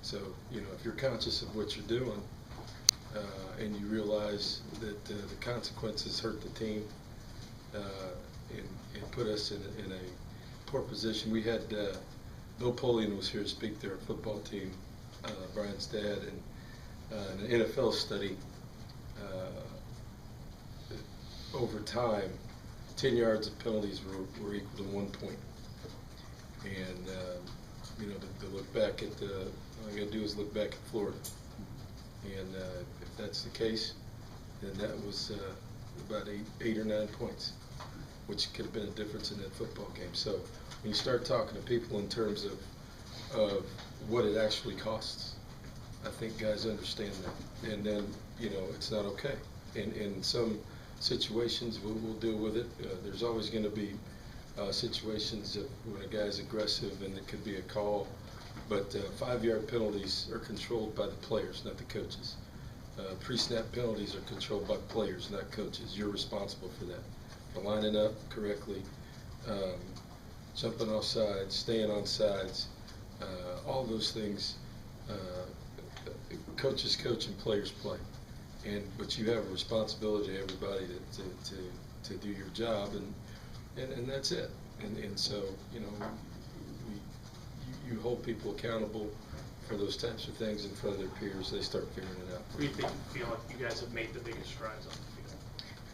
So, you know, if you're conscious of what you're doing and you realize that the consequences hurt the team and put us in a poor position. We had Bill Polian was here to speak to our football team, Brian's dad, and an NFL study over time, 10 yards of penalties were equal to 1 point. And, you know, to look back at all you got to do is look back at Florida. And if that's the case, then that was about eight or 9 points, which could have been a difference in that football game. So when you start talking to people in terms of what it actually costs, I think guys understand that. And then, you know, it's not okay. In some situations, we'll deal with it. There's always going to be situations when a guy's aggressive and it could be a call. But 5-yard penalties are controlled by the players, not the coaches. Pre-snap penalties are controlled by players, not coaches. You're responsible for that. For lining up correctly, jumping off sides, staying on sides, all those things, coaches coach and players play. But you have a responsibility, everybody, to do your job, and that's it. And so, you know, you hold people accountable for those types of things in front of their peers. They start figuring it out. Where do you feel like you guys have made the biggest strides on the field?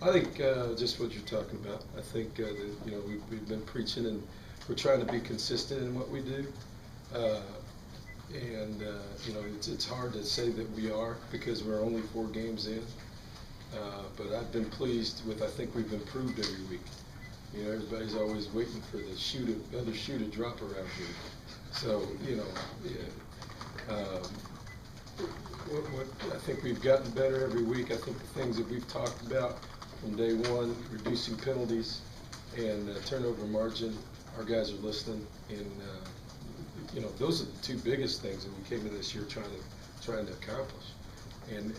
I think just what you're talking about. I think that, you know, we've been preaching and we're trying to be consistent in what we do. You know, it's hard to say that we are because we're only 4 games in. But I've been pleased with, I think we've improved every week. You know, everybody's always waiting for the other shoe to drop around here. So, you know, yeah. I think we've gotten better every week. I think the things that we've talked about from day one, reducing penalties and turnover margin, our guys are listening. And, you know, those are the 2 biggest things that we came to this year trying to accomplish. And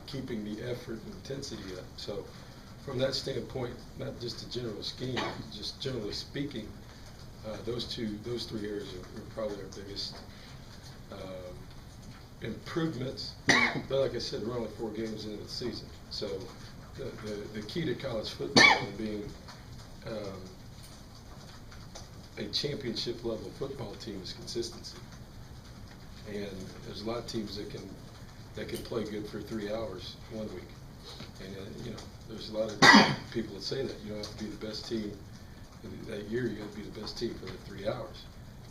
keeping the effort and intensity up. So from that standpoint, not just the general scheme, just generally speaking, those 3 areas are probably our biggest improvements. But like I said, we're only 4 games into the season. So the key to college football and being a championship level football team is consistency. And there's a lot of teams that can play good for 3 hours one week. And you know, there's a lot of people that say that you don't have to be the best team that year. You got to be the best team for the 3 hours.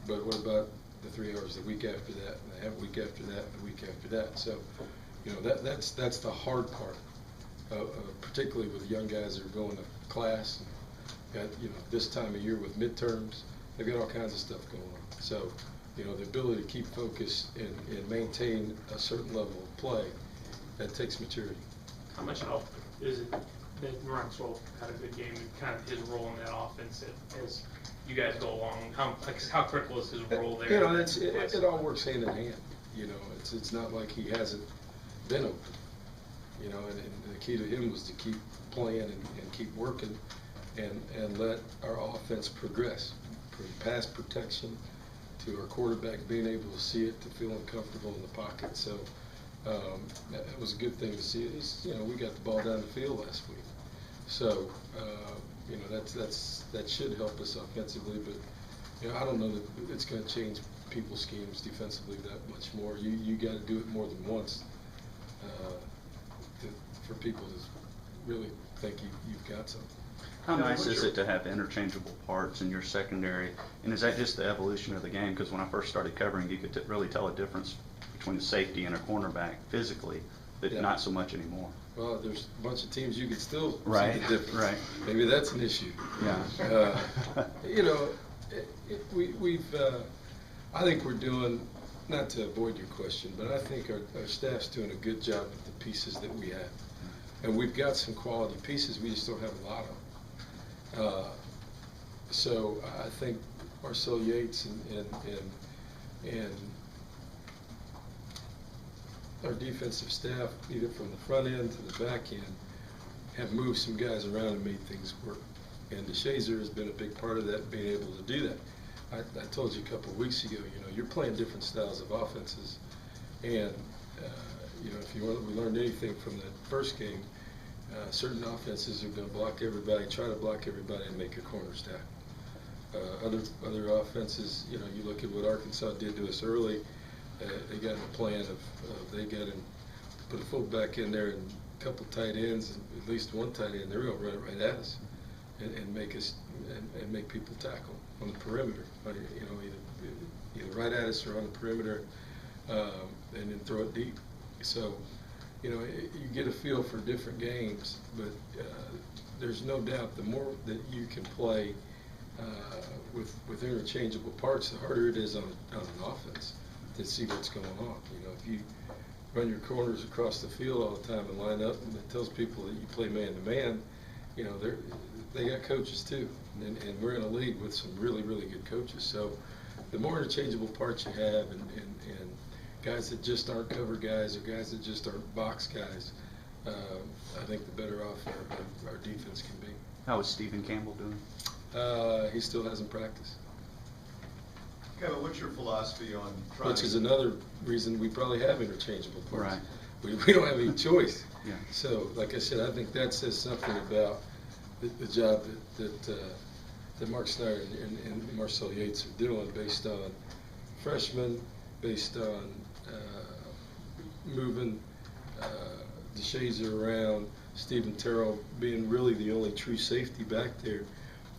But what about the 3 hours the week after that, and the week after that, and the week after that? So, you know, that's the hard part, particularly with young guys that are going to class. And got, you know, this time of year with midterms, they've got all kinds of stuff going on. So, you know, the ability to keep focus and maintain a certain level of play, that takes maturity. How much help is it that Russell had a good game and kind of his role in that offense as you guys go along? How critical is his role there? You know, it all works hand in hand. You know, it's not like he hasn't been open. You know, and the key to him was to keep playing and keep working and let our offense progress from pass protection to our quarterback being able to see it, to feeling comfortable in the pocket. So that was a good thing to see. You know, we got the ball down the field last week. So, you know, that should help us offensively. But, you know, I don't know that it's going to change people's schemes defensively that much more. You got to do it more than once for people to really think you've got something. How nice is it to have interchangeable parts in your secondary? And is that just the evolution of the game? Because when I first started covering, you could really tell a difference between a safety and a cornerback physically, but yeah. Not so much anymore. Well, there's a bunch of teams you can still right. see the difference. Right. Maybe that's an issue. Yeah. You know, I think we're doing, not to avoid your question, but I think our staff's doing a good job with the pieces that we have. And we've got some quality pieces, we just don't have a lot of them. So I think Marcel Yates and our defensive staff, either from the front end to the back end, have moved some guys around and made things work. And DeShazer has been a big part of that, being able to do that. I told you a couple of weeks ago, you're playing different styles of offenses, and if we learned anything from that first game, certain offenses are going to block everybody, try to block everybody, and make your corners tackle. Other offenses, you look at what Arkansas did to us early. They got in a plan of they got in, put a fullback in there and a couple tight ends, and at least one tight end. They're going to run it right at us and make us and make people tackle on the perimeter. Either right at us or on the perimeter, and then throw it deep. So, you get a feel for different games, but there's no doubt the more that you can play with interchangeable parts, the harder it is on an offense to see what's going on. If you run your corners across the field all the time and line up, and it tells people that you play man-to-man, they got coaches too, and we're in a league with some really, really good coaches. So the more interchangeable parts you have, and guys that just aren't cover guys or guys that just aren't box guys, I think the better off our defense can be. How is Stephen Campbell doing? He still hasn't practiced. Kevin, what's your philosophy on trying Which is another reason we probably have interchangeable parts. Right. We don't have any choice. Yeah. So, like I said, I think that says something about the job that Mark Snyder and Marcel Yates are doing, based on freshmen, based on moving DeShazer around, Stephen Terrell being really the only true safety back there,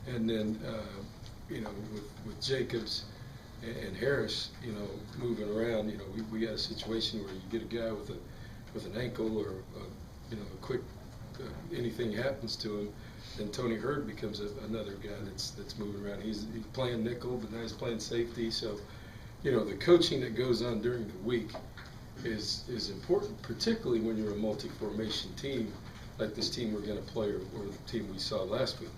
and then with Jacobs and Harris, moving around, we got a situation where you get a guy with an ankle or a quick anything happens to him, then Tony Hurd becomes another guy that's moving around. He's playing nickel, but now he's playing safety. So, the coaching that goes on during the week is important, particularly when you're a multi-formation team like this team we're going to play or the team we saw last week.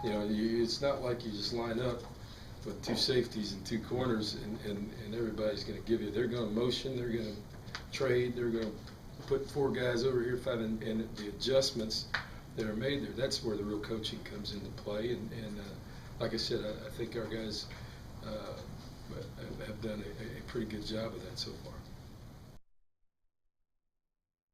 It's not like you just line up with two safeties and two corners and everybody's going to give you. They're going to motion, they're going to trade, they're going to put four guys over here fighting, and the adjustments that are made there, that's where the real coaching comes into play. And like I said, I think our guys have done a pretty good job of that so far.